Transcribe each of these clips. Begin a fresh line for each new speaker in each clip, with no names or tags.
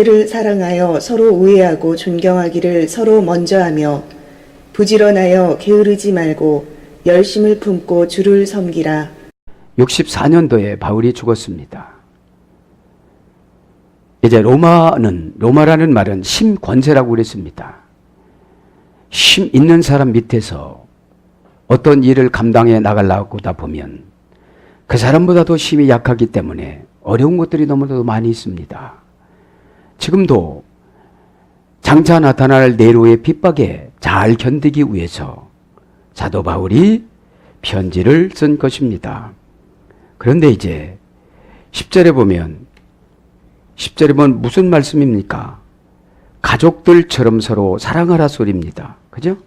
형제를 사랑하여 서로 우애하고 존경하기를 서로 먼저 하며 부지런하여 게으르지 말고 열심을 품고 주를 섬기라.
64년도에 바울이 죽었습니다. 이제 로마라는 말은 심권세라고 그랬습니다. 힘 있는 사람 밑에서 어떤 일을 감당해 나가려고 하다 보면 그 사람보다도 힘이 약하기 때문에 어려운 것들이 너무나도 많이 있습니다. 지금도 장차 나타날 네로의 핍박에 잘 견디기 위해서 사도 바울이 편지를 쓴 것입니다. 그런데 이제 10절에 보면 무슨 말씀입니까? 가족들처럼 서로 사랑하라 소리입니다. 그죠?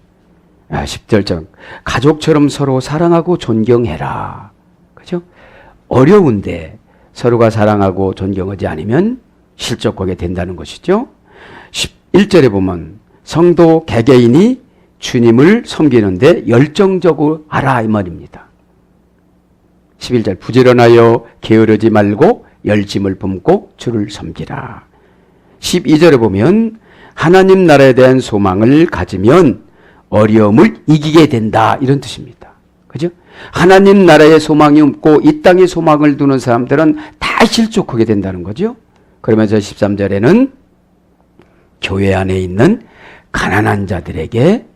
10절 가족처럼 서로 사랑하고 존경해라. 그죠? 어려운데 서로가 사랑하고 존경하지 않으면 실족하게 된다는 것이죠. 11절에 보면 성도 개개인이 주님을 섬기는데 열정적으로 하라 이 말입니다. 11절 부지런하여 게으르지 말고 열심을 품고 주를 섬기라. 12절에 보면 하나님 나라에 대한 소망을 가지면 어려움을 이기게 된다 이런 뜻입니다. 그죠? 하나님 나라의 소망이 없고 이 땅에 소망을 두는 사람들은 다 실족하게 된다는 거죠. 그러면서 13절에는 교회 안에 있는 가난한 자들에게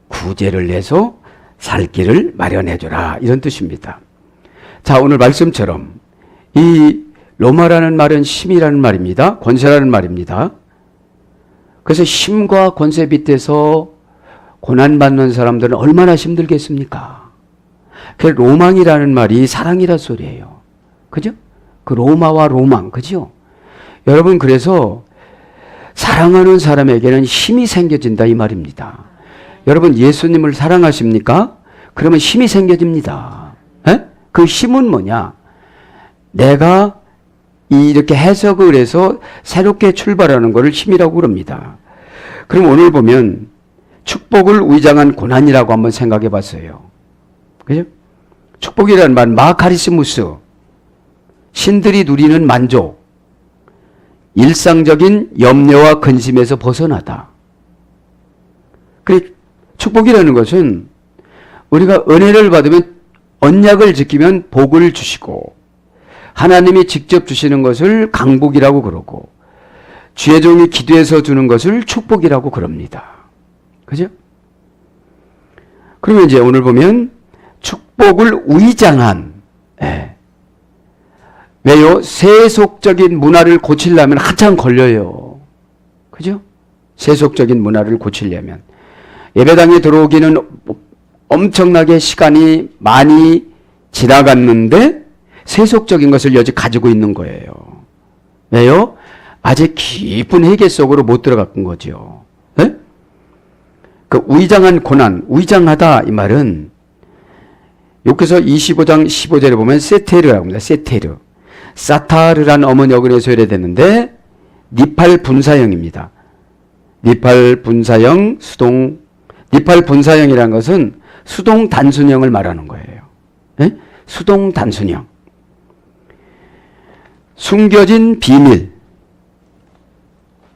구제를 내서 살 길을 마련해 줘라 이런 뜻입니다. 자, 오늘 말씀처럼 이 로마라는 말은 힘이라는 말입니다. 권세라는 말입니다. 그래서 힘과 권세 밑에서 고난받는 사람들은 얼마나 힘들겠습니까? 그 로망이라는 말이 사랑이란 소리예요. 그죠? 그 로마와 로망, 그죠? 여러분, 그래서 사랑하는 사람에게는 힘이 생겨진다 이 말입니다. 여러분, 예수님을 사랑하십니까? 그러면 힘이 생겨집니다. 에? 그 힘은 뭐냐? 내가 이렇게 해석을 해서 새롭게 출발하는 것을 힘이라고 그럽니다. 그럼 오늘 보면 축복을 위장한 고난이라고 한번 생각해 봤어요. 그죠? 축복이라는 말, 마카리스무스, 신들이 누리는 만족, 일상적인 염려와 근심에서 벗어나다. 그래, 축복이라는 것은 우리가 은혜를 받으면 언약을 지키면 복을 주시고 하나님이 직접 주시는 것을 강복이라고 그러고 주의 종이 기도해서 주는 것을 축복이라고 그럽니다. 그죠? 그러면 이제 오늘 보면 축복을 위장한, 왜요? 세속적인 문화를 고치려면 한참 걸려요. 그죠? 세속적인 문화를 고치려면. 예배당에 들어오기는 엄청나게 시간이 많이 지나갔는데 세속적인 것을 여지 가지고 있는 거예요. 왜요? 아직 깊은 회개 속으로 못 들어간 거죠. 네? 그 위장한 고난, 위장하다 이 말은 여기서 25장 15절에 보면 세테르라고 합니다. 세테르. 사타르라는 어머니어근에 소열되는데 니팔 분사형입니다. 니팔 분사형, 니팔 분사형이라는 것은 수동 단순형을 말하는 거예요. 네? 수동 단순형. 숨겨진 비밀,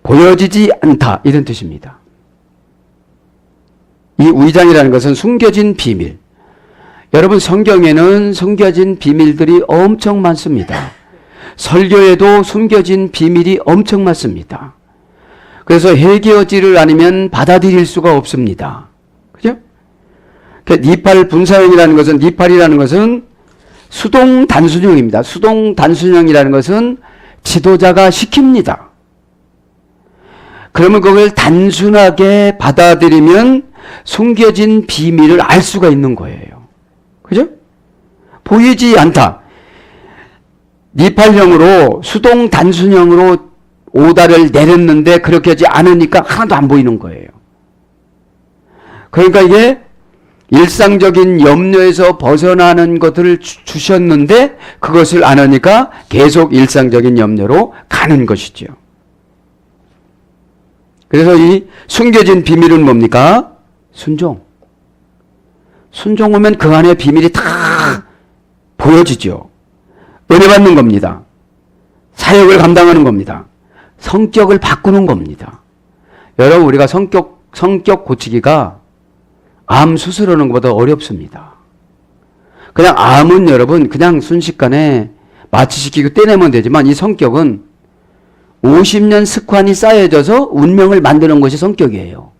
보여지지 않다 이런 뜻입니다. 이 위장이라는 것은 숨겨진 비밀. 여러분, 성경에는 숨겨진 비밀들이 엄청 많습니다. 설교에도 숨겨진 비밀이 엄청 많습니다. 그래서 회개하지를 않으면 받아들일 수가 없습니다. 그죠? 니팔 분사형이라는 것은, 니팔이라는 것은 수동 단순형입니다. 수동 단순형이라는 것은 지도자가 시킵니다. 그러면 그걸 단순하게 받아들이면 숨겨진 비밀을 알 수가 있는 거예요. 그죠? 보이지 않다. 니팔형으로 수동 단순형으로 오다를 내렸는데 그렇게 하지 않으니까 하나도 안 보이는 거예요. 그러니까 이게 일상적인 염려에서 벗어나는 것들을 주셨는데 그것을 안 하니까 계속 일상적인 염려로 가는 것이죠. 그래서 이 숨겨진 비밀은 뭡니까? 순종. 순종하면 그 안에 비밀이 다 보여지죠. 은혜 받는 겁니다. 사역을 감당하는 겁니다. 성격을 바꾸는 겁니다. 여러분, 우리가 성격 고치기가 암 수술하는 것보다 어렵습니다. 그냥 암은 여러분 그냥 순식간에 마취시키고 떼내면 되지만 이 성격은 50년 습관이 쌓여져서 운명을 만드는 것이 성격이에요.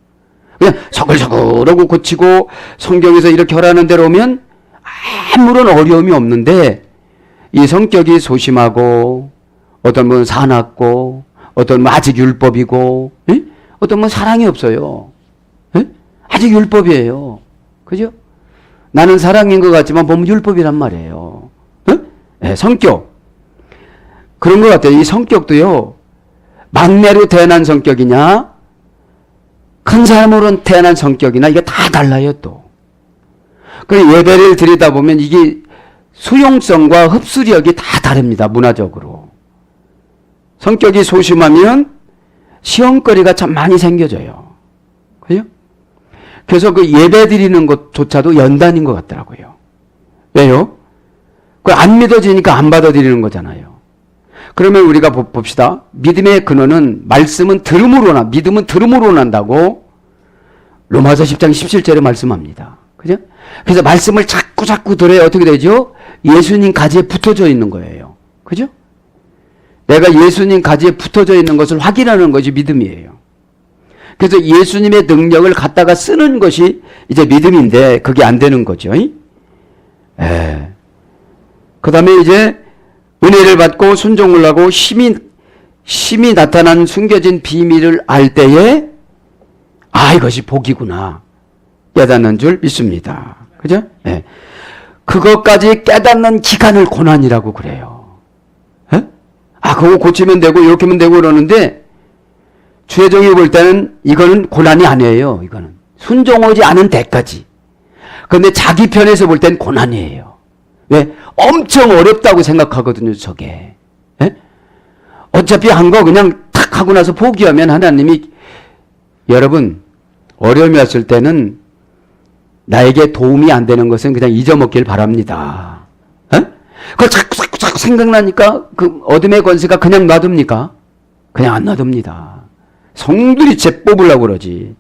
그냥 서글서글하고 고치고 성경에서 이렇게 하라는 대로 오면 아무런 어려움이 없는데 이 성격이 소심하고 어떤 분은 사납고 어떤 분은 아직 율법이고 어떤 분은 사랑이 없어요. 아직 율법이에요. 그죠? 나는 사랑인 것 같지만 보면 율법이란 말이에요. 성격. 그런 것 같아요. 이 성격도요. 막내로 태어난 성격이냐 큰 사람으로 태어난 성격이나 이게 다 달라요 또. 그 예배를 드리다 보면 이게 수용성과 흡수력이 다 다릅니다. 문화적으로. 성격이 소심하면 시험거리가 참 많이 생겨져요. 그죠? 그래서 그 예배 드리는 것조차도 연단인 것 같더라고요. 왜요? 그 안 믿어지니까 안 받아들이는 거잖아요. 그러면 우리가 봅시다. 믿음의 근원은 말씀은 들음으로 믿음은 들음으로 난다고 로마서 10장 17절에 말씀합니다. 그죠? 그래서 말씀을 자꾸 들어야 어떻게 되죠? 예수님 가지에 붙어져 있는 거예요. 그죠? 내가 예수님 가지에 붙어져 있는 것을 확인하는 것이 믿음이에요. 그래서 예수님의 능력을 갖다가 쓰는 것이 이제 믿음인데 그게 안 되는 거죠. 그 다음에 이제 은혜를 받고 순종을 하고 심히 나타난 숨겨진 비밀을 알 때에 이것이 복이구나 깨닫는 줄 믿습니다. 그죠? 그것까지 깨닫는 기간을 고난이라고 그래요. 그거 고치면 되고 이렇게 하면 되고 그러는데 주의 종이 볼 때는 이거는 고난이 아니에요. 이거는 순종하지 않은 데까지. 그런데 자기 편에서 볼 때는 고난이에요. 왜? 엄청 어렵다고 생각하거든요. 저게. 어차피 한 거 그냥 탁 하고 나서 포기하면 하나님이 여러분 어려움이 왔을 때는 나에게 도움이 안 되는 것은 그냥 잊어먹길 바랍니다. 그걸 자꾸 생각나니까 그 어둠의 권세가 그냥 놔둡니까? 그냥 안 놔둡니다. 성들이 재 뽑으려고 그러지.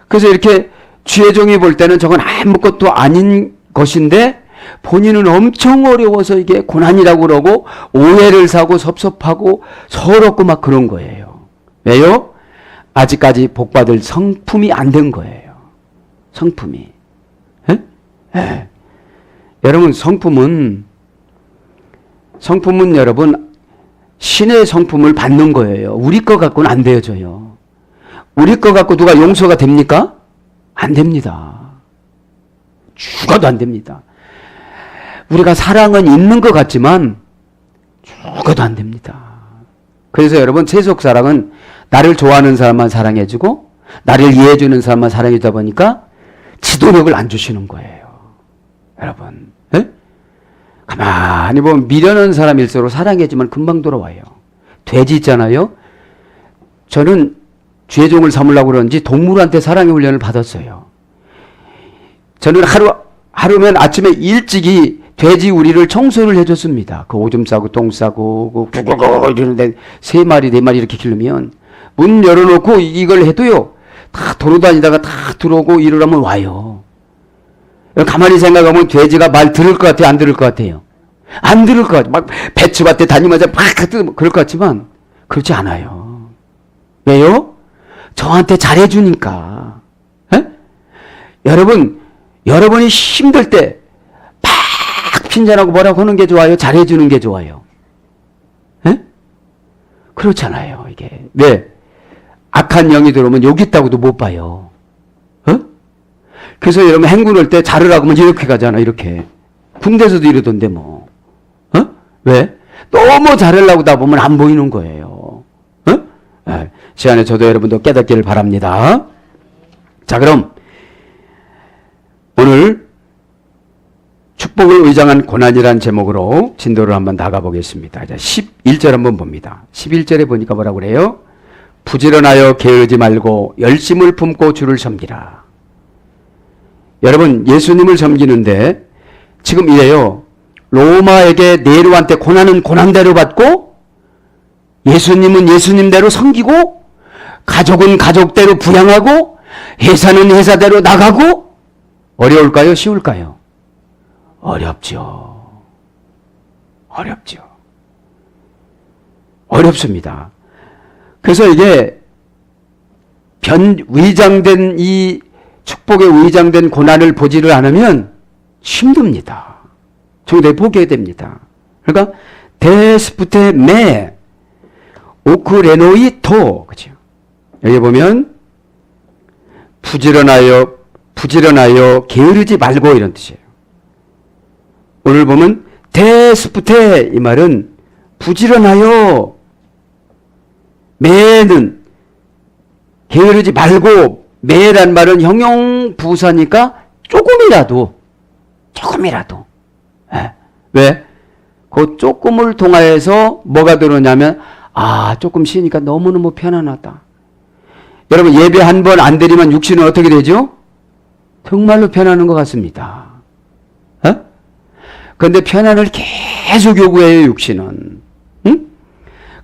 그래서 이렇게 주의 종이 볼 때는 저건 아무것도 아닌 것인데 본인은 엄청 어려워서 이게 고난이라고 그러고 오해를 사고 섭섭하고 서럽고 막 그런 거예요. 왜요? 아직까지 복받을 성품이 안 된 거예요. 성품이. 여러분 성품은 여러분 신의 성품을 받는 거예요. 우리 거 갖고는 안 되어져요. 우리 거 갖고 누가 용서가 됩니까? 안 됩니다. 죽어도 안 됩니다. 우리가 사랑은 있는 것 같지만 죽어도 안 됩니다. 그래서 여러분 세속 사랑은 나를 좋아하는 사람만 사랑해주고 나를 이해해주는 사람만 사랑해주다 보니까 지도력을 안 주시는 거예요. 여러분 가만히 보면 미련한 사람일수록 사랑해주면 금방 돌아와요. 돼지 있잖아요. 저는 주의 종을 삼으려고 그런지 동물한테 사랑의 훈련을 받았어요. 저는 하루면 아침에 일찍이 돼지 우리를 청소를 해줬습니다. 그 오줌 싸고 똥 싸고 구구구 이러는데 3마리 4마리 이렇게 기르면 문 열어놓고 이걸 해도요 다 돌아다니다가 다 들어오고 이러려면 와요. 가만히 생각하면 돼지가 말 들을 것 같아요? 안 들을 것 같아요? 안 들을 것 같아요. 막 배추밭에 다니면서 막 그럴 것 같지만 그렇지 않아요. 왜요? 저한테 잘해주니까. 여러분이 힘들 때 막 핀잔하고 뭐라고 하는 게 좋아요? 잘해주는 게 좋아요? 그렇잖아요. 이게 왜? 악한 영이 들어오면 여기 있다고도 못 봐요. 그래서 여러분 행군할 때 잘하라고 하면 이렇게 가잖아. 이렇게. 군대에서도 이러던데 뭐. 왜? 너무 잘하려고 다 보면 안 보이는 거예요. 시간에 저도 여러분도 깨닫기를 바랍니다. 자, 그럼 오늘 축복을 의장한 고난이라는 제목으로 진도를 한번 나가보겠습니다. 11절 한번 봅니다. 11절에 보니까 뭐라고 그래요? 부지런하여 게으르지 말고 열심을 품고 주를 섬기라. 여러분 예수님을 섬기는데 지금 이래요. 로마에게 네로한테 고난은 고난대로 받고 예수님은 예수님대로 섬기고 가족은 가족대로 부양하고 회사는 회사대로 나가고 어려울까요? 쉬울까요? 어렵죠. 어렵죠. 어렵습니다. 그래서 이게 위장된 이 축복에 위장된 고난을 보지를 않으면 힘듭니다. 정말 포기해야 됩니다. 그러니까 데스푸테 메 오크레노이 토, 그죠? 여기 보면 부지런하여 게으르지 말고 이런 뜻이에요. 오늘 보면 데스푸테 이 말은 부지런하여, 매는 게으르지 말고, 매란 말은 형용부사니까 조금이라도 예. 왜? 그 조금을 통하여서 뭐가 들어오냐면 조금 쉬니까 너무너무 편안하다. 여러분 예배 한 번 안 드리면 육신은 어떻게 되죠? 정말로 편안한 것 같습니다. 그런데 편안을 계속 요구해요, 육신은. 응?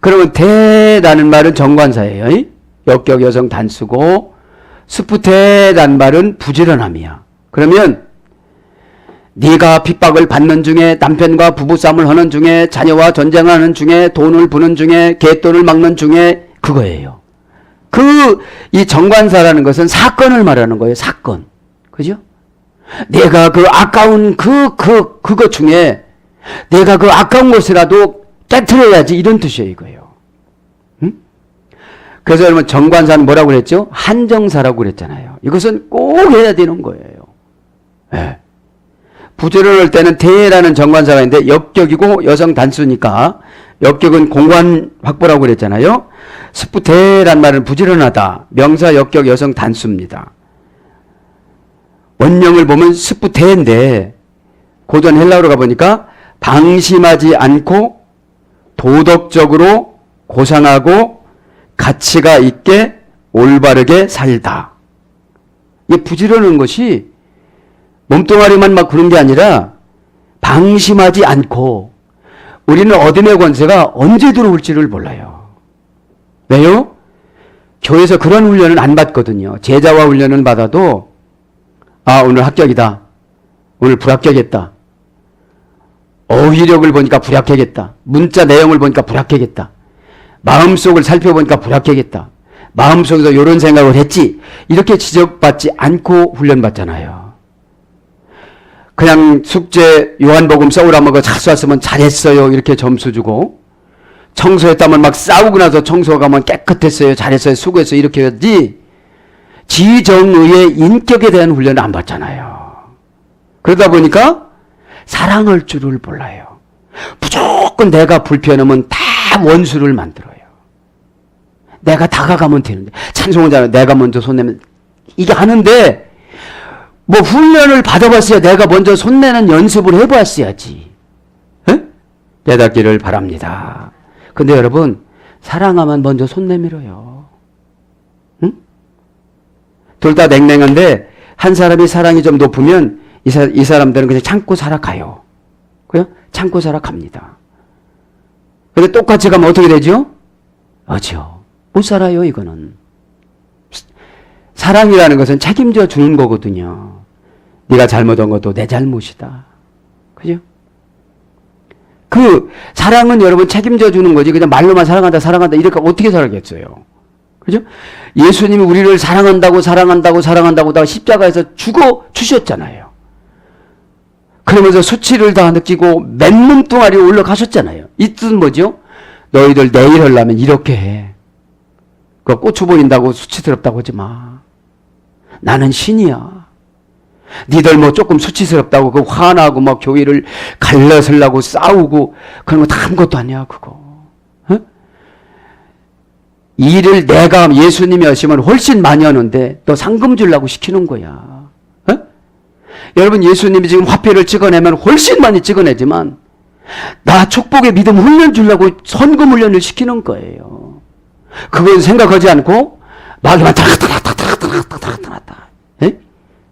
그러면 대라는 말은 정관사예요. 역격 여성 단수고, 스푸테라는 말은 부지런함이야. 그러면 네가 핍박을 받는 중에, 남편과 부부싸움을 하는 중에, 자녀와 전쟁하는 중에, 돈을 부는 중에, 갯돈을 막는 중에, 그거예요. 이 정관사라는 것은 사건을 말하는 거예요. 사건. 그죠? 내가 그 아까운 그것 중에 내가 그 아까운 것이라도 깨트려야지, 이런 뜻이에요, 이거예요. 응? 그래서 여러분 정관사는 뭐라고 그랬죠? 한정사라고 그랬잖아요. 이것은 꼭 해야 되는 거예요. 네. 부지런할 때는 대라는 정관사가 있는데 역격이고 여성 단수니까 역격은 공간 확보라고 그랬잖아요. 스푸테란 말은 부지런하다. 명사 역격 여성 단수입니다. 원형을 보면 스푸테인데 고전 헬라어로 가보니까 방심하지 않고 도덕적으로 고상하고 가치가 있게 올바르게 살다. 이 부지런한 것이 몸뚱아리만 막 그런 게 아니라 방심하지 않고, 우리는 어둠의 권세가 언제 들어올지를 몰라요. 왜요? 교회에서 그런 훈련은 안 받거든요. 제자와 훈련을 받아도 오늘 합격이다. 오늘 불합격했다. 어휘력을 보니까 불합격했다. 문자 내용을 보니까 불합격했다. 마음속을 살펴보니까 불합격했다. 마음속에서 이런 생각을 했지. 이렇게 지적받지 않고 훈련받잖아요. 그냥 숙제 요한복음 써오라면 그거 잘 쐈으면 잘했어요, 이렇게 점수 주고, 청소했다면 막 싸우고 나서 청소가면 깨끗했어요, 잘했어요, 수고했어요, 이렇게 해야지 지정의의 인격에 대한 훈련을 안 받잖아요. 그러다 보니까 사랑할 줄을 몰라요. 무조건 내가 불편하면 다 원수를 만들어요. 내가 다가가면 되는데, 찬송자는 내가 먼저 손 내면 이게 하는데, 뭐 훈련을 받아봤어야 내가 먼저 손내는 연습을 해봤어야지. 에? 깨닫기를 바랍니다. 근데 여러분, 사랑하면 먼저 손 내밀어요. 응? 둘 다 냉랭한데 한 사람이 사랑이 좀 높으면 이 사람들은 그냥 참고 살아가요. 그래요? 참고 살아갑니다. 근데 똑같이 가면 어떻게 되죠? 어죠. 못 살아요, 이거는. 사랑이라는 것은 책임져 주는 거거든요. 네가 잘못한 것도 내 잘못이다. 그죠? 그 사랑은 여러분 책임져 주는 거지. 그냥 말로만 사랑한다, 사랑한다 이렇게 어떻게 살겠어요? 그죠? 예수님이 우리를 사랑한다고 하다가 십자가에서 죽어 주셨잖아요. 그러면서 수치를 다 느끼고 맨몸뚱아리에 올라가셨잖아요. 이 뜻은 뭐죠? 너희들 내일 하려면 이렇게 해. 그 고추 보인다고 수치스럽다고 하지 마. 나는 신이야. 니들 뭐 조금 수치스럽다고 그 화나고 막 교회를 갈라서려고 싸우고 그런 거 다 아무것도 아니야, 그거. 어? 일을 내가 예수님이 하시면 훨씬 많이 하는데 너 상금 주려고 시키는 거야. 어? 여러분, 예수님이 지금 화폐를 찍어내면 훨씬 많이 찍어내지만 나 축복의 믿음 훈련 주려고 선금 훈련을 시키는 거예요. 그건 생각하지 않고 말로만 타락타락타락타락타락타락타락.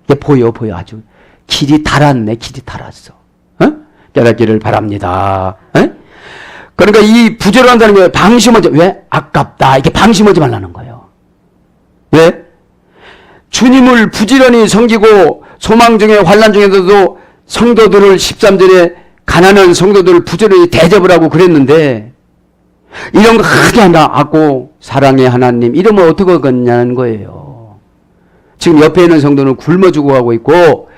이게 보여 아주. 길이 달았네, 길이 달았어. 깨닫기를 바랍니다. 그러니까 이 부지런하다는 게 방심하지, 왜? 아깝다. 이렇게 방심하지 말라는 거예요. 왜? 주님을 부지런히 섬기고 소망 중에 환난 중에서도 성도들을 13절에 가난한 성도들을 부지런히 대접을 하고 그랬는데 이런 거 크게 하나 하고 사랑의 하나님 이러면 어떻게 하겠냐는 거예요. 지금 옆에 있는 성도는 굶어 죽어가고 있고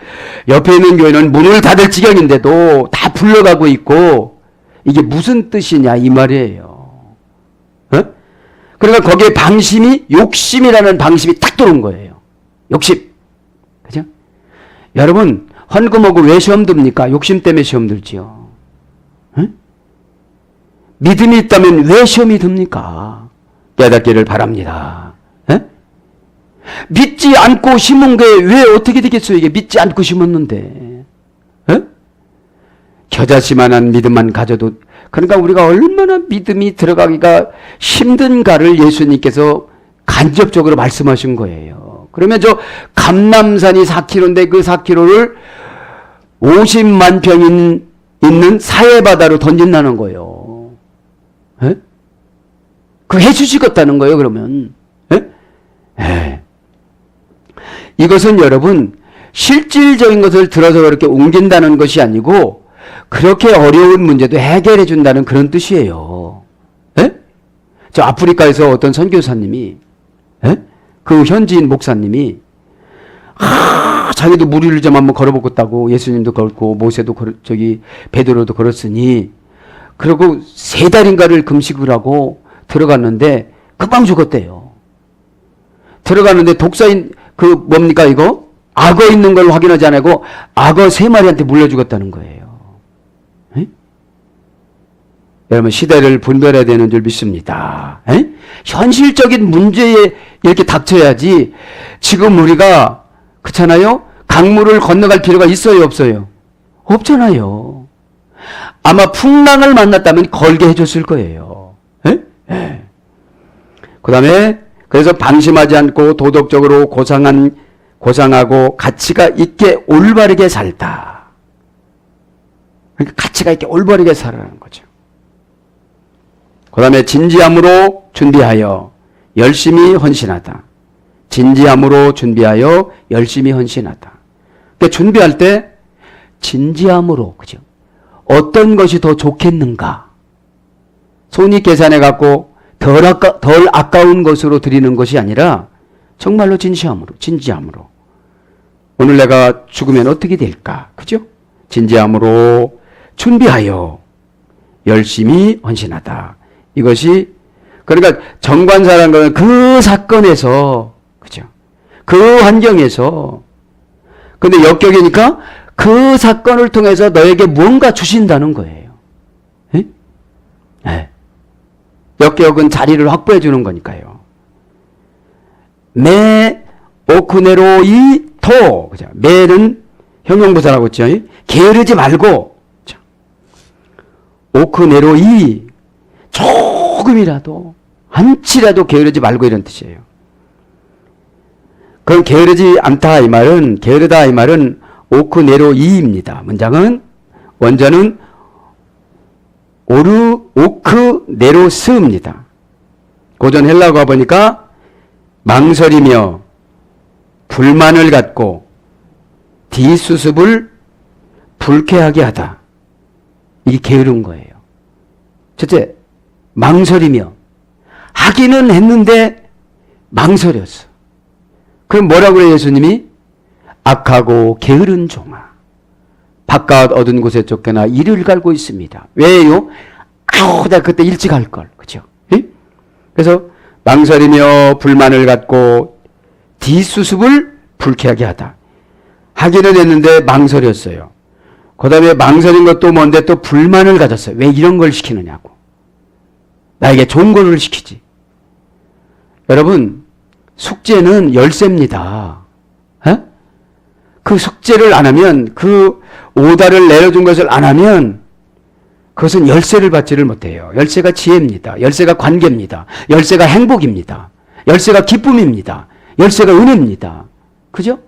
옆에 있는 교회는 문을 닫을 지경인데도 다 불러가고 있고 이게 무슨 뜻이냐 이 말이에요. 어? 그러니까 거기에 방심이 욕심이라는 방심이 딱 들어온 거예요. 욕심. 그죠? 여러분 헌금하고 왜 시험 듭니까? 욕심 때문에 시험 들지요. 어? 믿음이 있다면 왜 시험이 듭니까? 깨닫기를 바랍니다. 에? 믿지 않고 심은 게 왜 어떻게 되겠어요? 이게 믿지 않고 심었는데. 에? 겨자씨만한 믿음만 가져도 그러니까 우리가 얼마나 믿음이 들어가기가 힘든가를 예수님께서 간접적으로 말씀하신 거예요. 그러면 저 감람산이 4km인데 그 4km를 50만 평인 있는 사해바다로 던진다는 거예요. 에? 그 해주시겠다는 거예요, 그러면. 에? 에. 이것은 여러분, 실질적인 것을 들어서 그렇게 옮긴다는 것이 아니고, 그렇게 어려운 문제도 해결해 준다는 그런 뜻이에요. 에? 저 아프리카에서 어떤 선교사님이, 에? 그 현지인 목사님이, 자기도 무리를 좀 한번 걸어보겠다고 예수님도 걸고, 모세도 베드로도 걸었으니, 그리고 3달인가를 금식을 하고 들어갔는데 금방 죽었대요. 들어갔는데 독사인 뭡니까 이거? 악어 있는 걸 확인하지 않고 악어 3마리한테 물려 죽었다는 거예요. 에? 여러분 시대를 분별해야 되는 줄 믿습니다. 에? 현실적인 문제에 이렇게 닥쳐야지 지금 우리가 그렇잖아요? 강물을 건너갈 필요가 있어요 없어요? 없잖아요. 아마 풍랑을 만났다면 걸게 해줬을 거예요. 그 다음에 그래서 방심하지 않고 도덕적으로 고상하고 가치가 있게 올바르게 살다. 그러니까 가치가 있게 올바르게 살아라는 거죠. 그 다음에 진지함으로 준비하여 열심히 헌신하다. 진지함으로 준비하여 열심히 헌신하다. 그러니까 준비할 때 진지함으로, 그죠? 어떤 것이 더 좋겠는가? 손익 계산해 갖고 덜 아까운 것으로 드리는 것이 아니라 정말로 진지함으로. 오늘 내가 죽으면 어떻게 될까? 그죠? 진지함으로 준비하여 열심히 헌신하다. 이것이 그러니까 정관사라는 것은 그 사건에서, 그죠? 그 환경에서 근데 역격이니까 그 사건을 통해서 너에게 무언가 주신다는 거예요. 네. 역격은 자리를 확보해 주는 거니까요. 메 오쿠네로이 토. 그죠? 메는 형용부사라고 했죠. 게으르지 말고. 오쿠네로이 조금이라도 한치라도 게으르지 말고 이런 뜻이에요. 그럼 게으르지 않다 이 말은 게으르다 이 말은 오크네로이입니다. 문장은 원전은 오크네로스입니다. 고전 헬라어가 보니까 망설이며 불만을 갖고 뒤수습을 불쾌하게 하다. 이게 게으른 거예요. 첫째, 망설이며 하기는 했는데 망설였어. 그럼 뭐라고 그래요 예수님이? 악하고 게으른 종아 바깥 어두운 곳에 쫓겨나 이를 갈고 있습니다. 왜요? 내가 그때 일찍 할 걸. 그죠? 그래서 망설이며 불만을 갖고 뒤수습을 불쾌하게 하다. 하기는 했는데 망설였어요. 그 다음에 망설인 것도 뭔데 또 불만을 가졌어요. 왜 이런 걸 시키느냐고. 나에게 좋은 걸 시키지. 여러분 숙제는 열쇠입니다. 그 숙제를 안 하면 그 오다를 내려준 것을 안 하면 그것은 열쇠를 받지를 못해요. 열쇠가 지혜입니다. 열쇠가 관계입니다. 열쇠가 행복입니다. 열쇠가 기쁨입니다. 열쇠가 은혜입니다. 그죠?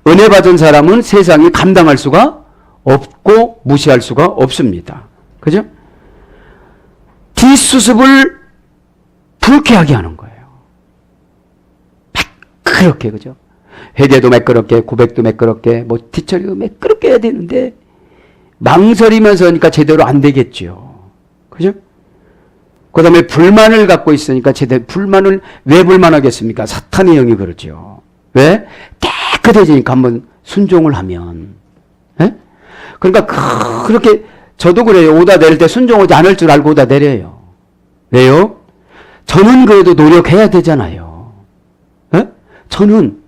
은혜 받은 사람은 세상이 감당할 수가 없고 무시할 수가 없습니다. 그죠? 뒷수습을 불쾌하게 하는 거예요. 매끄럽게, 그죠? 회개도 매끄럽게, 고백도 매끄럽게, 뭐 뒷처리도 매끄럽게 해야 되는데 망설이면서 하니까 제대로 안 되겠죠. 그죠? 그 다음에 불만을 갖고 있으니까 제대로, 불만을 왜 불만하겠습니까? 사탄의 영이 그러죠. 왜? 깨끗해지니까 한번 순종을 하면. 예? 그러니까 그렇게 저도 그래요. 오다 내릴 때 순종하지 않을 줄 알고 오다 내려요. 왜요? 저는 그래도 노력해야 되잖아요. 예? 저는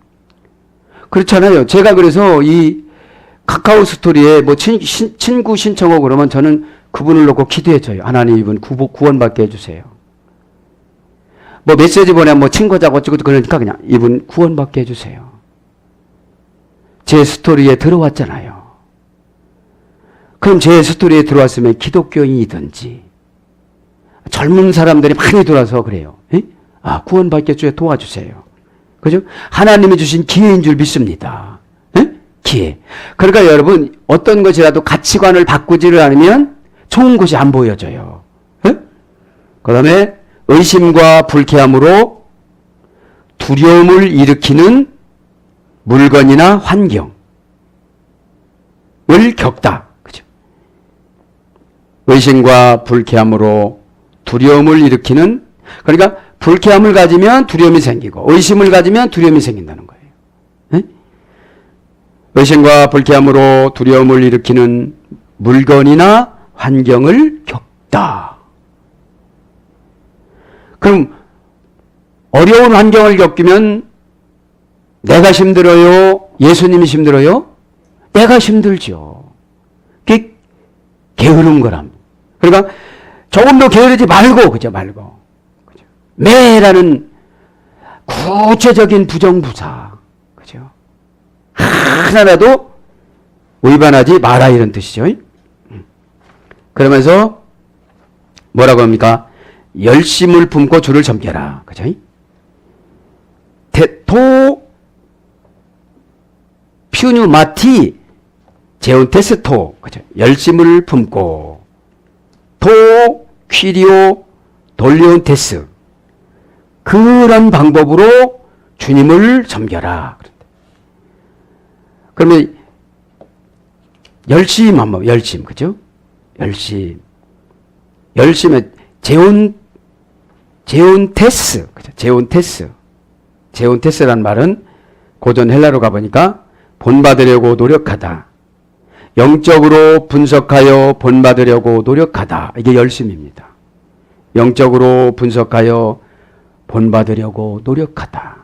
그렇잖아요. 제가 그래서 이 카카오 스토리에 뭐 친구 신청하고 그러면 저는 그분을 놓고 기도해줘요. 하나님 이분 구원받게 해주세요. 뭐 메시지 보내면 뭐 친구자고 어쩌고 그러니까 그냥 이분 구원받게 해주세요. 제 스토리에 들어왔잖아요. 그럼 제 스토리에 들어왔으면 기독교인이든지 젊은 사람들이 많이 들어와서 그래요. 에? 아, 구원받게 해주세요. 도와주세요. 그죠? 하나님이 주신 기회인 줄 믿습니다. 에? 기회. 그러니까 여러분 어떤 것이라도 가치관을 바꾸지를 않으면 좋은 것이 안 보여져요. 그 다음에 의심과 불쾌함으로 두려움을 일으키는 물건이나 환경을 겪다. 그죠? 의심과 불쾌함으로 두려움을 일으키는, 그러니까 불쾌함을 가지면 두려움이 생기고 의심을 가지면 두려움이 생긴다는 거예요. 에? 의심과 불쾌함으로 두려움을 일으키는 물건이나 환경을 겪다. 그럼 어려운 환경을 겪으면 내가 힘들어요? 예수님이 힘들어요? 내가 힘들죠. 그게 게으른 거랍니다. 그러니까 조금 더 게으르지 말고, 그죠? 말고. 그죠? 매라는 구체적인 부정부사. 그죠? 하나라도 위반하지 마라 이런 뜻이죠. 그러면서 뭐라고 합니까? 열심을 품고 주를 섬겨라. 그죠? 퓨뉴마티 제온테스토. 그죠? 열심을 품고 퀴리오 돌리온테스. 그런 방법으로 주님을 섬겨라. 그러면 열심 한번, 열심. 그죠? 열심에 제온테스. 그죠? 제온테스라는 말은 고전 헬라로 가보니까 본받으려고 노력하다. 영적으로 분석하여 본받으려고 노력하다. 이게 열심입니다. 영적으로 분석하여 본받으려고 노력하다.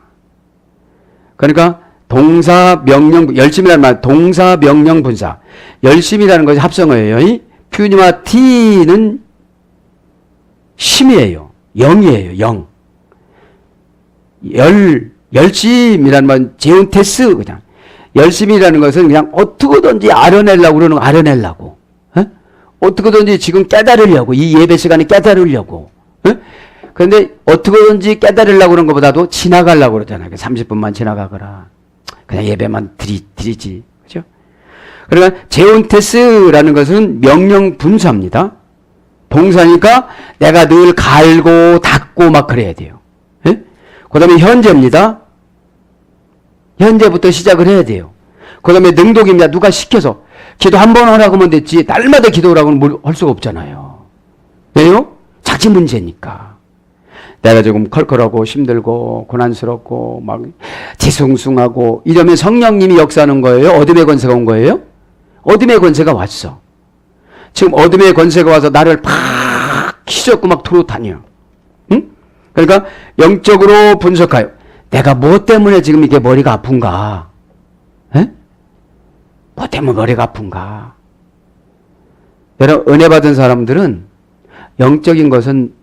그러니까 동사, 명령, 열심이라는 말, 동사, 명령, 분사. 열심이라는 것이 합성어예요. 퓨니마티는 심이에요. 영이에요. 영. 열심이라는 말, 제온테스, 그냥. 열심이라는 것은 그냥 어떻게든지 알아내려고 그러는 거, 알아내려고. 어떻게든지 지금 깨달으려고, 이 예배 시간에 깨달으려고. 그런데 어떻게든지 깨달으려고 그러는 것보다도 지나가려고 그러잖아요. 30분만 지나가거라. 그냥 예배만 드리지. 그죠? 그러니까 제온테스라는 것은 명령 분사입니다. 동사니까 내가 늘 갈고 닦고 막 그래야 돼요. 그 다음에 현재입니다. 현재부터 시작을 해야 돼요. 그 다음에 능동입니다. 누가 시켜서 기도 한 번 하라고 하면 됐지 날마다 기도하라고는 할 수가 없잖아요. 왜요? 자기 문제니까. 내가 조금 컬컬하고 힘들고 고난스럽고 막 뒤숭숭하고 이러면 성령님이 역사하는 거예요? 어둠의 권세가 온 거예요? 어둠의 권세가 왔어. 지금 어둠의 권세가 와서 나를 팍 휘젓고 막 돌아다녀. 응? 그러니까 영적으로 분석하여 내가 뭐 때문에 지금 이게 머리가 아픈가? 에? 뭐 때문에 머리가 아픈가? 여러분, 은혜 받은 사람들은 영적인 것은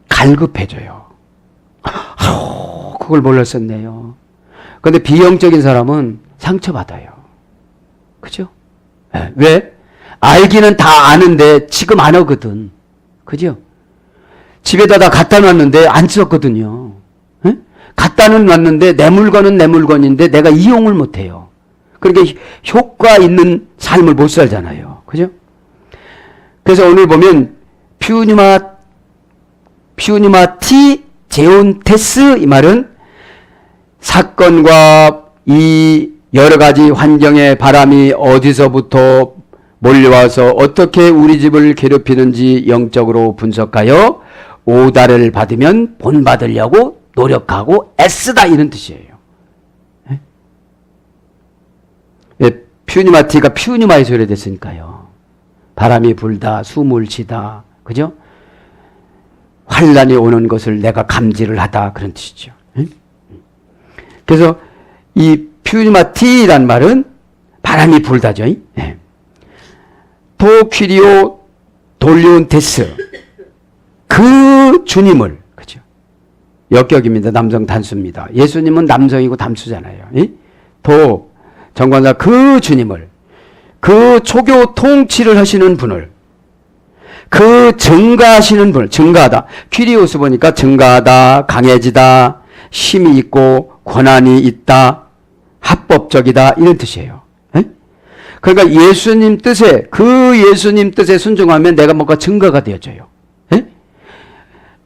갈급해져요. 그걸 몰랐었네요. 그런데 비영적인 사람은 상처받아요. 그죠? 네. 왜? 알기는 다 아는데 지금 안 하거든. 그죠? 집에다 다 갖다 놨는데 안 썼거든요. 네? 갖다는 놨는데 내 물건은 내 물건인데 내가 이용을 못해요. 그러니까 효과 있는 삶을 못 살잖아요. 그죠? 그래서 오늘 보면 퓨니마 퓨니마티 제온테스 이 말은 사건과 이 여러 가지 환경의 바람이 어디서부터 몰려와서 어떻게 우리 집을 괴롭히는지 영적으로 분석하여 오다를 받으면 본받으려고 노력하고 애쓰다 이런 뜻이에요. 예? 퓨니마티가 퓨니마에서 오래됐으니까요. 바람이 불다, 숨을 쉬다, 그죠? 환란이 오는 것을 내가 감지를 하다 그런 뜻이죠. 그래서 이 퓨니마티란 말은 바람이 불다죠. 도퀴리오 돌리온테스 그 주님을 그죠? 역격입니다. 남성 단수입니다. 예수님은 남성이고 단수잖아요. 도 정관사 그 주님을 그 초교 통치를 하시는 분을 그 증가하시는 분을 증가하다. 퀴리오스 보니까 증가하다, 강해지다, 힘이 있고 권한이 있다, 합법적이다 이런 뜻이에요. 그러니까 예수님 뜻에 그 예수님 뜻에 순종하면 내가 뭔가 증가가 되어져요.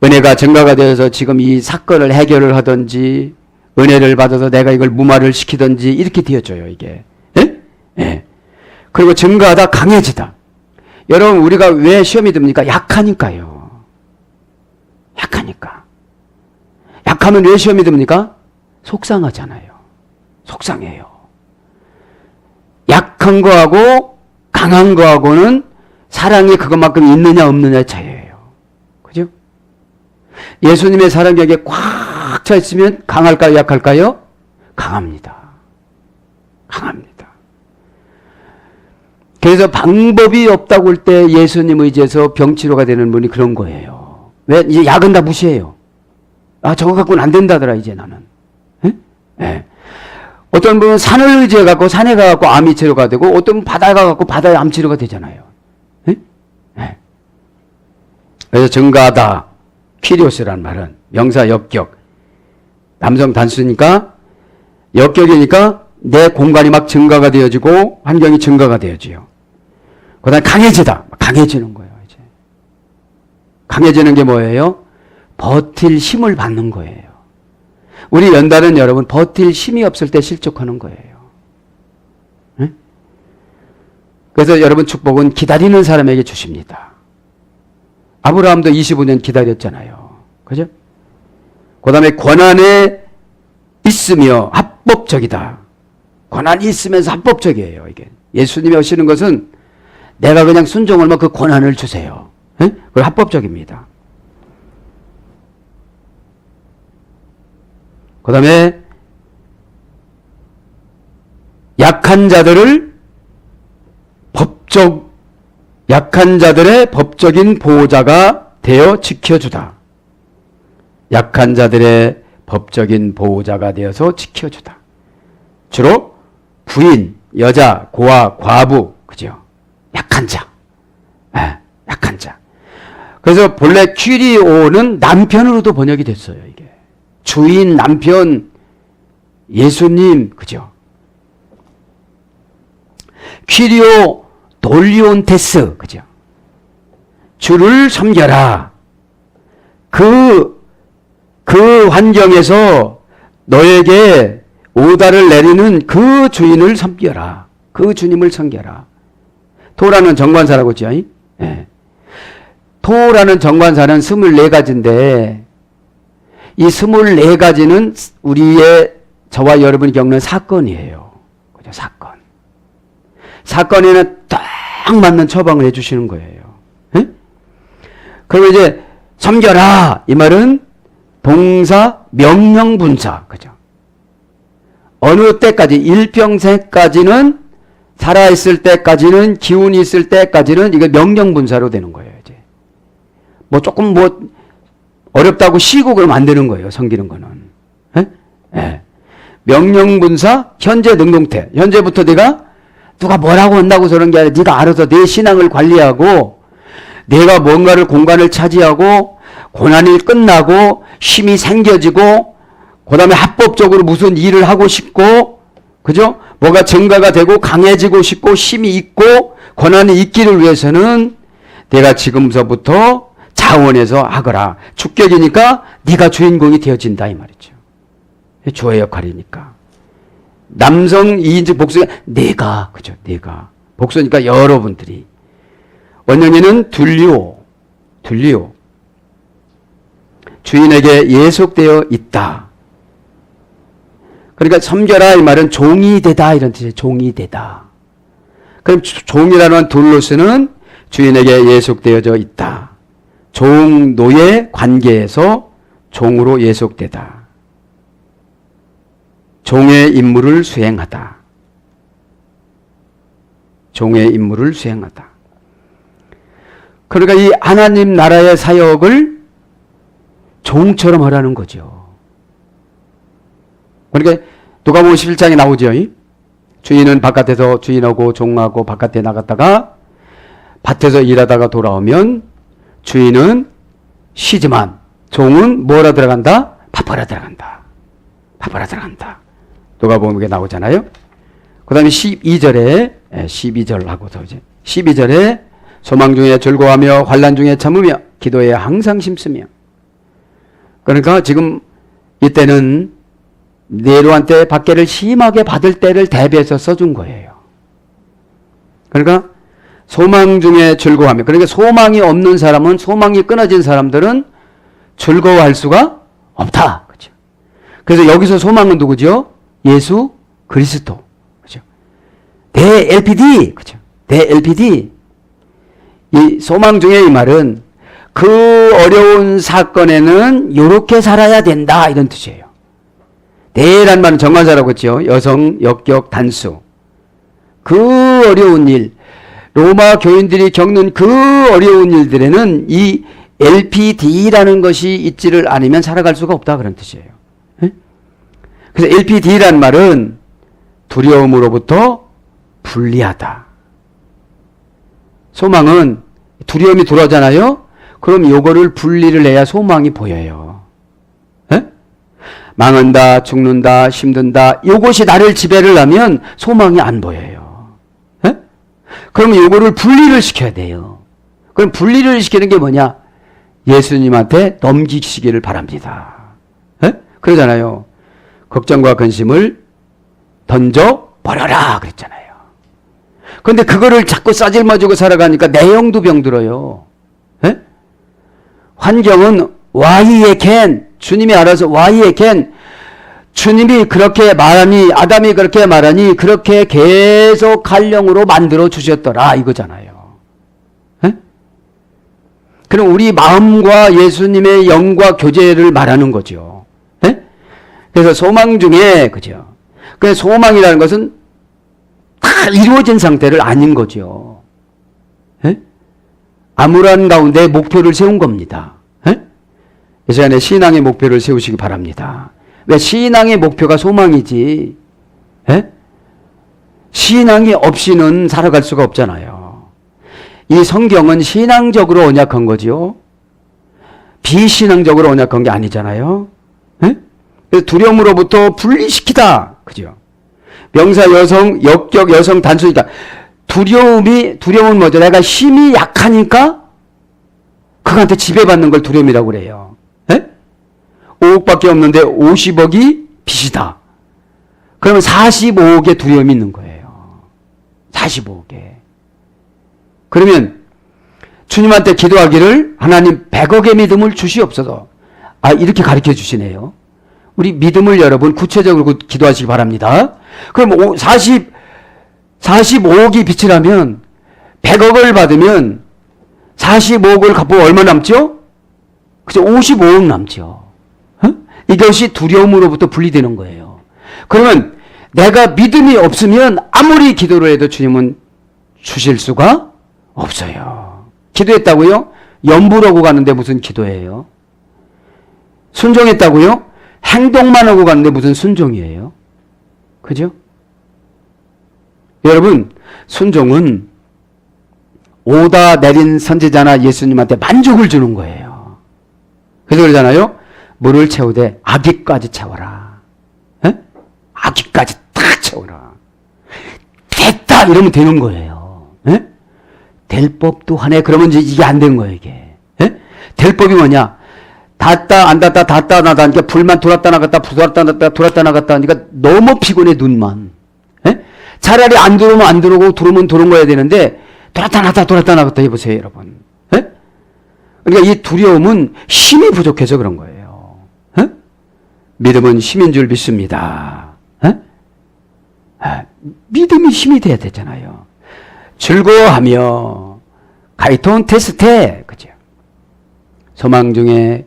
은혜가 증가가 되어서 지금 이 사건을 해결을 하든지 은혜를 받아서 내가 이걸 무마를 시키든지 이렇게 되어져요 이게. 그리고 증가하다 강해지다. 여러분 우리가 왜 시험이 듭니까? 약하니까요. 약하니까. 약하면 왜 시험이 듭니까? 속상하잖아요. 속상해요. 약한 거하고 강한 거하고는 사랑이 그것만큼 있느냐 없느냐의 차이예요. 그죠? 예수님의 사랑이 여기에 꽉 차 있으면 강할까요? 약할까요? 강합니다. 강합니다. 그래서 방법이 없다고 할 때 예수님 의지해서 병치료가 되는 분이 그런 거예요. 왜? 이제 약은 다 무시해요. 아, 저거 갖고는 안 된다더라, 이제 나는. 네. 어떤 분은 산을 의지해갖고 산에 가갖고 암이 치료가 되고, 어떤 분은 바다에 가갖고 바다에 암 치료가 되잖아요. 네? 네. 그래서 증가하다, 퀴리오스라는 말은 명사 역격. 남성 단수니까, 역격이니까 내 공간이 막 증가가 되어지고, 환경이 증가가 되어지요. 그 다음에 강해지다. 강해지는 거예요, 이제. 강해지는 게 뭐예요? 버틸 힘을 받는 거예요. 우리 연단은 여러분 버틸 힘이 없을 때 실족하는 거예요. 네? 그래서 여러분 축복은 기다리는 사람에게 주십니다. 아브라함도 25년 기다렸잖아요. 그죠? 그 다음에 권한에 있으며 합법적이다. 권한이 있으면서 합법적이에요. 이게 예수님이 하시는 것은 내가 그냥 순종하면 그 권한을 주세요. 네? 그걸 합법적입니다. 그 다음에 약한 자들의 법적인 보호자가 되어 지켜주다. 약한 자들의 법적인 보호자가 되어서 지켜주다. 주로 부인, 여자, 고아, 과부, 그죠? 약한 자. 네, 약한 자. 그래서 본래 퀴리오는 남편으로도 번역이 됐어요, 이게. 주인, 남편, 예수님, 그죠? 퀴리오 돌리온테스, 그죠? 주를 섬겨라. 그 환경에서 너에게 오다를 내리는 그 주인을 섬겨라. 그 주님을 섬겨라. 토라는 정관사라고 했죠. 네. 토라는 정관사는 24가지인데 이 24가지는 우리의 저와 여러분이 겪는 사건이에요. 그죠? 사건. 사건에는 딱 맞는 처방을 해주시는 거예요. 네? 그리고 이제 섬겨라 이 말은 동사 명령분사 그죠? 어느 때까지 일평생까지는 살아있을 때까지는 기운이 있을 때까지는 이거 명령분사로 되는 거예요. 이제 뭐 조금 뭐 어렵다고 쉬고 그러면 안 되는 거예요. 섬기는 거는. 예? 예. 명령분사 현재 능동태. 현재부터 네가 누가 뭐라고 한다고 저런 게 아니라 네가 알아서 내 신앙을 관리하고 내가 뭔가를 공간을 차지하고 고난이 끝나고 힘이 생겨지고 그 다음에 합법적으로 무슨 일을 하고 싶고 그죠? 뭐가 증가가 되고 강해지고 싶고 힘이 있고 권한이 있기를 위해서는 내가 지금서부터 자원해서 하거라. 주격이니까 네가 주인공이 되어진다 이 말이죠. 주어의 역할이니까. 남성 2인칭 복수가 내가, 그죠? 내가. 복수니까 여러분들이. 원형에는 둘리오. 주인에게 예속되어 있다. 그러니까 섬겨라 이 말은 종이 되다 이런 뜻이에요. 종이 되다. 그럼 종이라는 둘로스는 주인에게 예속되어져 있다. 종, 노예 관계에서 종으로 예속되다. 종의 임무를 수행하다. 종의 임무를 수행하다. 그러니까 이 하나님 나라의 사역을 종처럼 하라는 거죠. 그러니까 누가복음 11장에 나오죠. 주인은 바깥에서 주인하고 종하고 바깥에 나갔다가 밭에서 일하다가 돌아오면 주인은 쉬지만 종은 뭐라 들어간다? 밥하러 들어간다. 밥하러 들어간다. 누가복음에 나오잖아요. 그 다음에 12절 하고서 이제 12절에 소망 중에 즐거워하며 환난 중에 참으며 기도에 항상 힘쓰며. 그러니까 지금 이때는 네로한테 박해를 심하게 받을 때를 대비해서 써준 거예요. 그러니까 소망 중에 즐거워하며, 그러니까 소망이 없는 사람은, 소망이 끊어진 사람들은 즐거워할 수가 없다. 그렇죠? 그래서 여기서 소망은 누구죠? 예수 그리스도. 그렇죠? 내 LPD. 그렇죠? 내 LPD. 이 소망 중에 이 말은 그 어려운 사건에는 이렇게 살아야 된다 이런 뜻이에요. 대란 말은 정관사라고 했죠. 여성, 역격, 단수. 그 어려운 일, 로마 교인들이 겪는 그 어려운 일들에는 이 LPD라는 것이 있지를 않으면 살아갈 수가 없다 그런 뜻이에요. 그래서 LPD라는 말은 두려움으로부터 분리하다. 소망은 두려움이 들어오잖아요. 그럼 요거를 분리를 해야 소망이 보여요. 에? 망한다, 죽는다, 힘든다. 요것이 나를 지배를 하면 소망이 안 보여요. 에? 그러면 요거를 분리를 시켜야 돼요. 그럼 분리를 시키는 게 뭐냐? 예수님한테 넘기시기를 바랍니다. 에? 그러잖아요. 걱정과 근심을 던져 버려라 그랬잖아요. 그런데 그거를 자꾸 싸질머지고 살아가니까 내형도 병들어요. 에? 환경은 why can, 주님이 알아서 why can, 주님이 그렇게 말하니, 아담이 그렇게 말하니 그렇게 계속 칼령으로 만들어 주셨더라 이거잖아요. 에? 그럼 우리 마음과 예수님의 영과 교제를 말하는 거죠. 에? 그래서 소망 중에, 그죠? 그 소망이라는 것은 다 이루어진 상태를 아닌 거죠. 에? 암울한 가운데 목표를 세운 겁니다. 에? 이 시간에 신앙의 목표를 세우시기 바랍니다. 왜? 신앙의 목표가 소망이지. 에? 신앙이 없이는 살아갈 수가 없잖아요. 이 성경은 신앙적으로 언약한 거죠. 비신앙적으로 언약한 게 아니잖아요. 에? 두려움으로부터 분리시키다. 그죠? 명사 여성, 역격 여성 단수니까 두려움은 뭐죠? 내가 힘이 약하니까 그한테 지배받는 걸 두려움이라고 그래요. 에? 5억밖에 없는데 50억이 빚이다. 그러면 45억의 두려움이 있는 거예요. 45억에. 그러면 주님한테 기도하기를 하나님 100억의 믿음을 주시옵소서. 아, 이렇게 가르쳐 주시네요. 우리 믿음을 여러분 구체적으로 기도하시기 바랍니다. 그럼 45억이 빚이라면 100억을 받으면 45억을 갚고 얼마 남죠? 그죠? 55억 남죠. 어? 이것이 두려움으로부터 분리되는 거예요. 그러면 내가 믿음이 없으면 아무리 기도를 해도 주님은 주실 수가 없어요. 기도했다고요? 염불하고 가는데 무슨 기도예요? 순종했다고요? 행동만 하고 가는데 무슨 순종이에요? 그죠? 여러분, 순종은 오다 내린 선지자나 예수님한테 만족을 주는 거예요. 그래서 그러잖아요. 물을 채우되 아기까지 채워라. 에? 아기까지 다 채워라. 됐다 이러면 되는 거예요. 에? 될 법도 하네. 그러면 이제 이게 안 된 거예요. 이게. 에? 될 법이 뭐냐? 닿다 안 닿다 닿다 나다 하니까 불만 돌았다 나갔다 돌았다 나갔다 돌았다 나갔다 하니까 너무 피곤해 눈만. 에? 차라리 안 들어오면 안 들어오고 들어오면 들어온 거야 되는데 돌았다 나갔다 해보세요 여러분. 에? 그러니까 이 두려움은 힘이 부족해서 그런 거예요. 에? 믿음은 힘인 줄 믿습니다. 에? 믿음이 힘이 돼야 되잖아요. 즐거워하며 카이톤 테스테 그죠? 소망 중에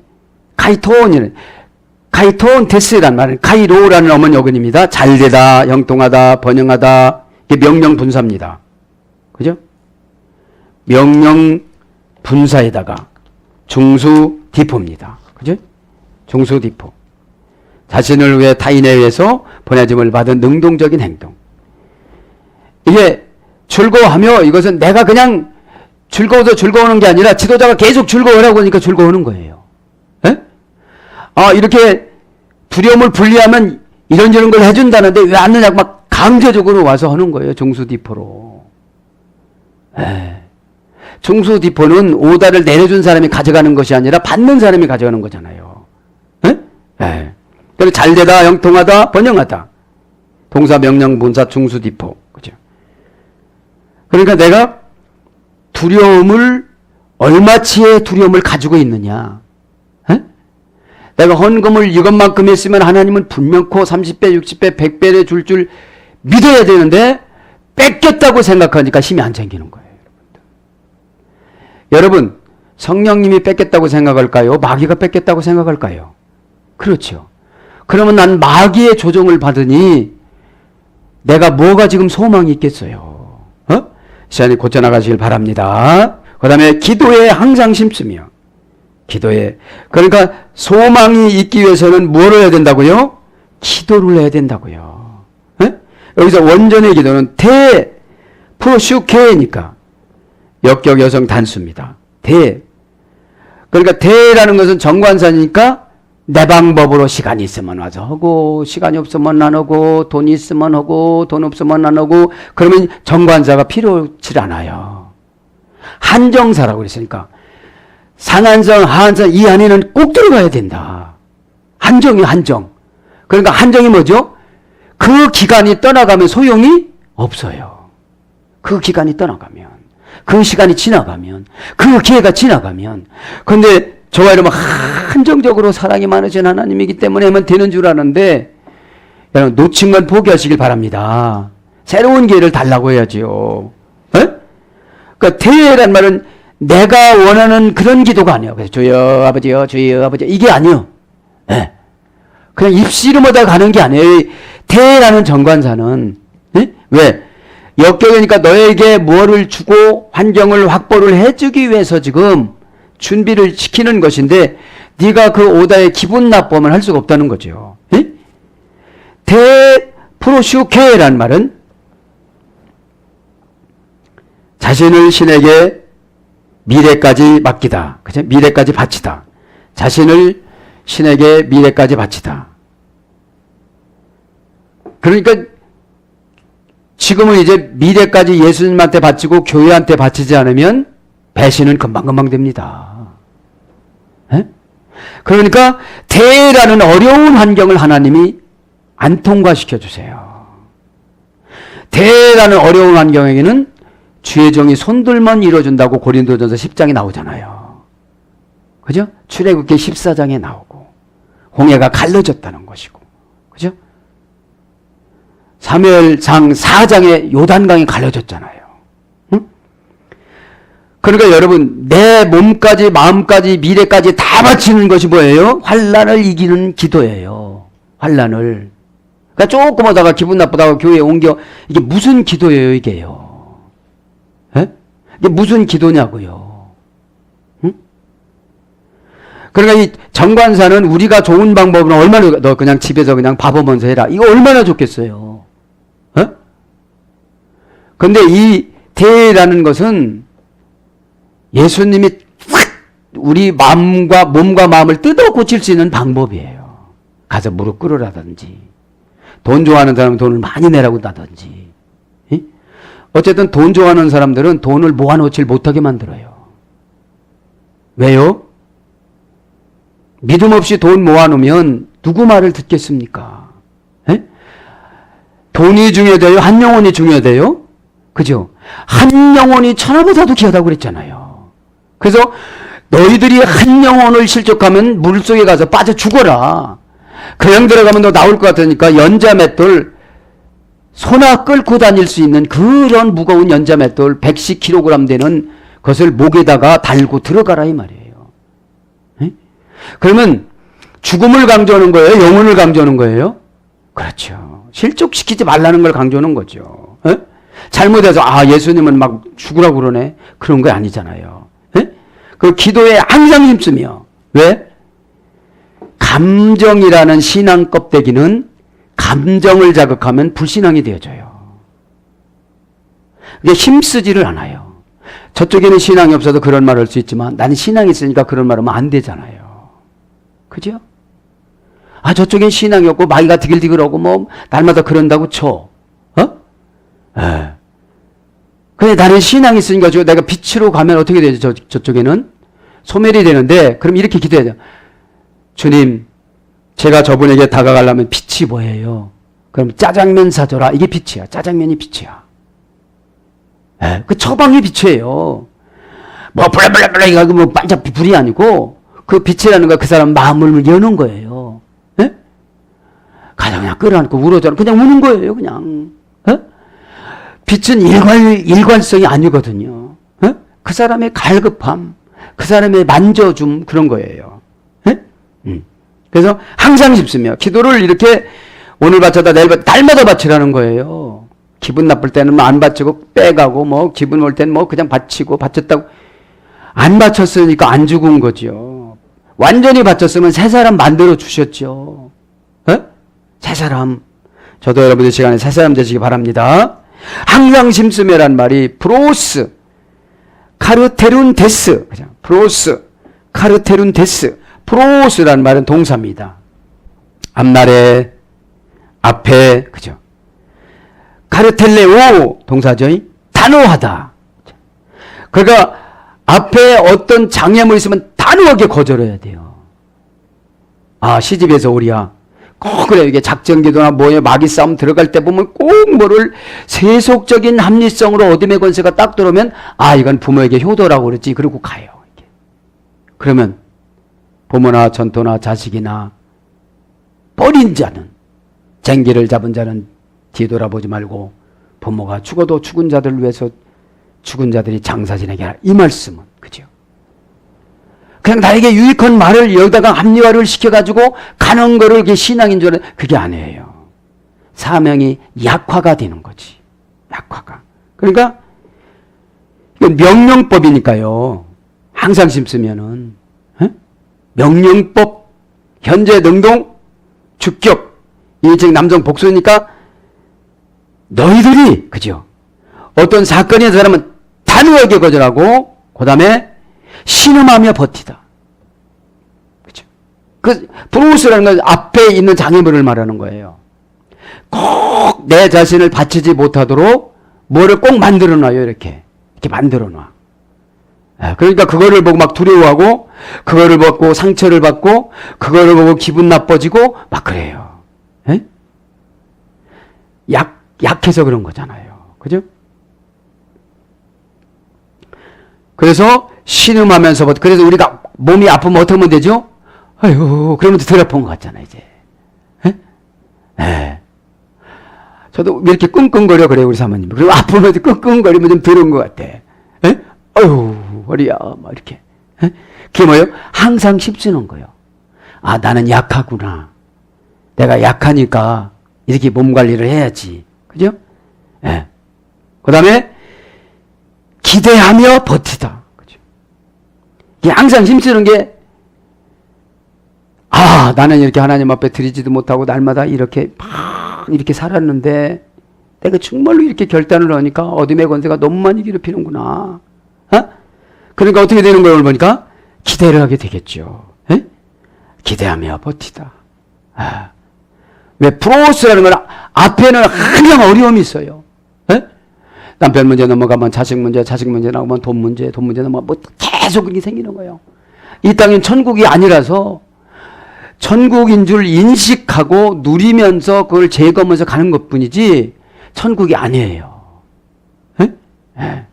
카이톤 테스라는 말은 카이로라는 어머니 어근입니다. 잘되다, 형통하다, 번영하다. 이게 명령 분사입니다. 그죠? 명령 분사에다가 중수 디포입니다. 그죠? 중수 디포. 자신을 위해 타인에 의해서 보내짐을 받은 능동적인 행동. 이게 즐거워하며 이것은 내가 그냥 즐거워서 즐거워하는 게 아니라 지도자가 계속 즐거워하라고 하니까 즐거워하는 거예요. 에? 아, 이렇게 두려움을 분리하면 이런저런 걸 해준다는데 왜 안 하냐고 막 강제적으로 와서 하는 거예요. 중수디포로. 중수디포는 오다를 내려준 사람이 가져가는 것이 아니라 받는 사람이 가져가는 거잖아요. 그래서 잘되다, 형통하다, 번영하다. 동사, 명령, 분사, 중수디포. 그죠? 그러니까 내가 두려움을 얼마치의 두려움을 가지고 있느냐. 에? 내가 헌금을 이것만큼 했으면 하나님은 분명코 30배, 60배, 100배를 줄 믿어야 되는데 뺏겼다고 생각하니까 힘이 안 생기는 거예요. 여러분, 성령님이 뺏겼다고 생각할까요? 마귀가 뺏겼다고 생각할까요? 그렇죠. 그러면 난 마귀의 조종을 받으니 내가 뭐가 지금 소망이 있겠어요? 시간이 고쳐나가시길 바랍니다. 그 다음에 기도에 항상 심쓰며 기도에 그러니까 소망이 있기 위해서는 뭘 해야 된다고요? 기도를 해야 된다고요. 에? 여기서 원전의 기도는 프로슈케니까 역격 여성 단수입니다. 그러니까 대라는 것은 정관사니까 내 방법으로 시간이 있으면 와서 하고 시간이 없으면 안 하고 돈이 있으면 하고 돈 없으면 안 하고 그러면 정관사가 필요치 않아요. 한정사라고 그랬으니까 상한성, 하한성 이 안에는 꼭 들어가야 된다. 한정이 한정. 그러니까 한정이 뭐죠? 그 기간이 떠나가면 소용이 없어요. 그 기간이 떠나가면 그 시간이 지나가면 그 기회가 지나가면 근데 저와 여러분 한정적으로 사랑이 많으신 하나님이기 때문에 하면 되는 줄 아는데 여러분 놓친 건 포기하시길 바랍니다. 새로운 기회를 달라고 해야지요. 그러니까 대회란 말은 내가 원하는 그런 기도가 아니에요. 그래서 주여 아버지요 주여 아버지 이게 아니요. 네. 그냥 입씨름하다 가는 게 아니에요. 대회라는 정관사는 왜? 역경이니까 너에게 뭐를 주고 환경을 확보를 해주기 위해서 지금 준비를 시키는 것인데 네가 그 오다에 기분 나쁘면 할 수가 없다는 거죠. 프로슈케라는 말은 자신을 신에게 미래까지 맡기다. 그죠? 미래까지 바치다. 자신을 신에게 미래까지 바치다. 그러니까 지금은 이제 미래까지 예수님한테 바치고 교회한테 바치지 않으면 배신은 금방금방 됩니다. 그러니까 대라는 어려운 환경을 하나님이 안 통과시켜 주세요. 대라는 어려운 환경에게는 주의 종이 손들만 이뤄준다고 고린도전서 10장에 나오잖아요. 그죠? 출애굽기 14장에 나오고 홍해가 갈라졌다는 것이고 그죠? 사무엘상 4장에 요단강이 갈라졌잖아요. 그러니까 여러분 내 몸까지 마음까지 미래까지 다 바치는 것이 뭐예요? 환난을 이기는 기도예요. 환난을. 그러니까 조금 하다가 기분 나쁘다고 교회에 옮겨 이게 무슨 기도예요 이게요? 이게 무슨 기도냐고요? 그러니까 이 정관사는 우리가 좋은 방법은 얼마나 너 그냥 집에서 그냥 밥 보면서 해라. 이거 얼마나 좋겠어요? 그런데 이 대라는 것은 예수님이 확 우리 마음과 몸과 마음을 뜯어 고칠 수 있는 방법이에요. 가서 무릎 꿇으라든지 돈 좋아하는 사람은 돈을 많이 내라고 하든지 어쨌든 돈 좋아하는 사람들은 돈을 모아놓지 못하게 만들어요. 왜요? 믿음 없이 돈 모아놓으면 누구 말을 듣겠습니까? 에? 돈이 중요해요? 한 영혼이 중요해요? 그죠? 한 영혼이 천하보다도 귀하다고 그랬잖아요. 그래서 너희들이 한 영혼을 실족하면 물속에 가서 빠져 죽어라. 그냥 들어가면 너 나올 것 같으니까 연자맷돌, 소나 끌고 다닐 수 있는 그런 무거운 연자맷돌 110kg 되는 것을 목에다가 달고 들어가라 이 말이에요. 에? 그러면 죽음을 강조하는 거예요? 영혼을 강조하는 거예요? 그렇죠. 실족시키지 말라는 걸 강조하는 거죠. 에? 잘못해서 예수님은 막 죽으라고 그러네. 그런 거 아니잖아요. 에? 그 기도에 항상 힘쓰며. 왜? 감정이라는 신앙 껍데기는 감정을 자극하면 불신앙이 되어져요. 그게 힘쓰지를 않아요. 저쪽에는 신앙이 없어도 그런 말을 할 수 있지만 나는 신앙이 있으니까 그런 말 하면 안 되잖아요. 그죠? 저쪽엔 신앙이 없고 마귀가 디글디글하고 뭐 날마다 그런다고 쳐. 근데 나는 신앙이 있으니까 내가 빛으로 가면 어떻게 되죠? 저쪽에는 소멸이 되는데 그럼 이렇게 기도해야죠. 주님, 제가 저분에게 다가가려면 빛이 뭐예요? 그럼 짜장면 사줘라. 이게 빛이야. 짜장면이 빛이야. 그 처방이 빛이에요. 뭐 블라블라블라 이거 뭐 반짝 불이 아니고 그 빛이라는 거 그 사람 마음을 여는 거예요. 에? 가자 그냥 끌어안고 울어줘. 그냥 우는 거예요. 그냥. 빛은 일관성이 아니거든요. 그 사람의 갈급함, 그 사람의 만져줌 그런 거예요. 그래서 항상 싶으며 기도를 이렇게 오늘 바쳐다 내일 날마다 바치라는 거예요. 기분 나쁠 때는 뭐 안 바치고 빼가고 뭐 기분 올 때는 뭐 그냥 바치고 바쳤다고 안 바쳤으니까 안 죽은 거죠. 완전히 바쳤으면 새 사람 만들어 주셨죠. 새 사람. 저도 여러분들 시간에 새 사람 되시기 바랍니다. 항상 심쓰며란 말이 프로스 카르테룬 데스, 프로스 카르테룬 데스. 프로스라는 말은 동사입니다. 앞날에 앞에 그죠? 카르텔레오 동사죠. 단호하다. 그러니까 앞에 어떤 장애물 있으면 단호하게 거절해야 돼요. 시집에서 오리야. 꼭 그래요. 이게 작전기도나 뭐에 마귀 싸움 들어갈 때 보면 꼭 뭐를 세속적인 합리성으로 어둠의 권세가 딱 들어오면 이건 부모에게 효도라고 그랬지. 그러고 가요. 이렇게. 그러면 부모나 전토나 자식이나 버린 자는 쟁기를 잡은 자는 뒤돌아보지 말고 부모가 죽어도 죽은 자들을 위해서 죽은 자들이 장사 지내게 하라. 이 말씀은 그죠? 그냥 나에게 유익한 말을 여기다가 합리화를 시켜가지고 가는 거를 그게 신앙인 줄 알아요. 그게 아니에요. 사명이 약화가 되는 거지. 약화가. 그러니까 이건 명령법이니까요. 항상 심쓰면은 명령법, 현재 능동, 주격, 이즉 남성 복수니까 너희들이 그죠? 어떤 사건이 있는 사람은 단호하게 거절하고 그 다음에 신음하며 버티다. 그죠? 그 프로스라는 건 앞에 있는 장애물을 말하는 거예요. 꼭 내 자신을 바치지 못하도록 뭐를 꼭 만들어 놔요. 이렇게 만들어 놔. 그러니까 그거를 보고 막 두려워하고 그거를 보고 상처를 받고 그거를 보고 기분 나빠지고 막 그래요. 에? 약해서 그런 거잖아요. 그죠? 그래서 신음하면서 그래서 우리가 몸이 아프면 어떻게 하면 되죠? 그러면 덜 아픈 것 같잖아요, 이제. 저도 이렇게 끙끙거려 그래요, 우리 사모님. 그리고 아프면 끙끙거리면 좀 더러운 것 같아. 허리야, 막 이렇게. 그게 뭐예요? 항상 힘쓰는 거예요. 나는 약하구나. 내가 약하니까 이렇게 몸 관리를 해야지. 그죠? 그 다음에 기대하며 버티다. 그죠? 이게 항상 힘쓰는 게, 나는 이렇게 하나님 앞에 드리지도 못하고 날마다 이렇게 이렇게 살았는데 내가 정말로 이렇게 결단을 하니까 어둠의 권세가 너무 많이 괴롭히는구나. 그러니까 어떻게 되는 걸 보니까 기대를 하게 되겠죠. 기대하며 버티다. 왜 프로스라는 건 앞에는 항상 어려움이 있어요. 남편 문제 넘어가면 자식 문제 나오면 돈 문제 넘어가면 뭐 계속 그렇게 생기는 거예요. 이 땅은 천국이 아니라서 천국인 줄 인식하고 누리면서 그걸 제거하면서 가는 것뿐이지 천국이 아니에요. 에? 예.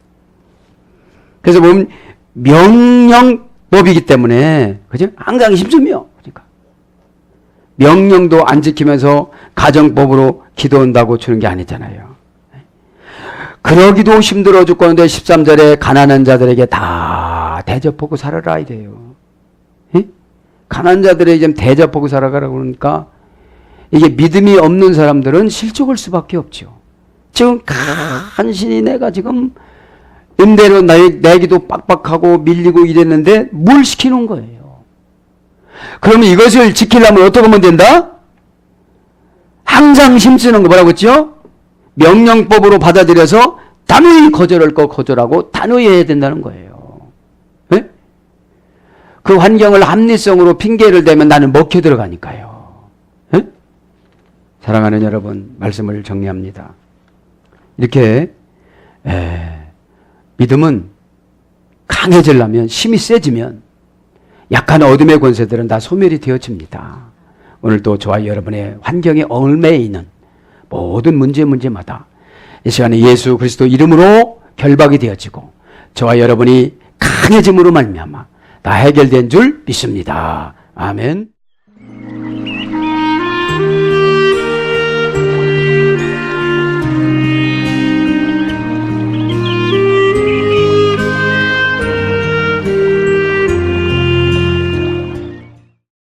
그래서 보면 명령법이기 때문에 그죠? 항상 심수며 그러니까 명령도 안 지키면서 가정법으로 기도한다고 주는 게 아니잖아요. 그러기도 힘들어 죽겠는데 13절에 가난한 자들에게 다 대접하고 살아라 이래요. 예? 가난한 자들에게 좀 대접하고 살아가라고 그러니까 이게 믿음이 없는 사람들은 실족할 수밖에 없죠. 지금 간신히 내가 지금 임대료 내기도 빡빡하고 밀리고 이랬는데 뭘 시키는 거예요. 그러면 이것을 지키려면 어떻게 하면 된다? 항상 힘쓰는 거 뭐라고 했죠? 명령법으로 받아들여서 단호히 거절할 거 거절하고 단호히 해야 된다는 거예요. 네? 그 환경을 합리성으로 핑계를 대면 나는 먹혀 들어가니까요. 네? 사랑하는 여러분, 말씀을 정리합니다. 이렇게 믿음은 강해지려면, 힘이 세지면 약한 어둠의 권세들은 다 소멸이 되어집니다. 오늘도 저와 여러분의 환경에 얽매여 있는 모든 문제마다 이 시간에 예수 그리스도 이름으로 결박이 되어지고 저와 여러분이 강해짐으로 말미암아 다 해결된 줄 믿습니다. 아멘.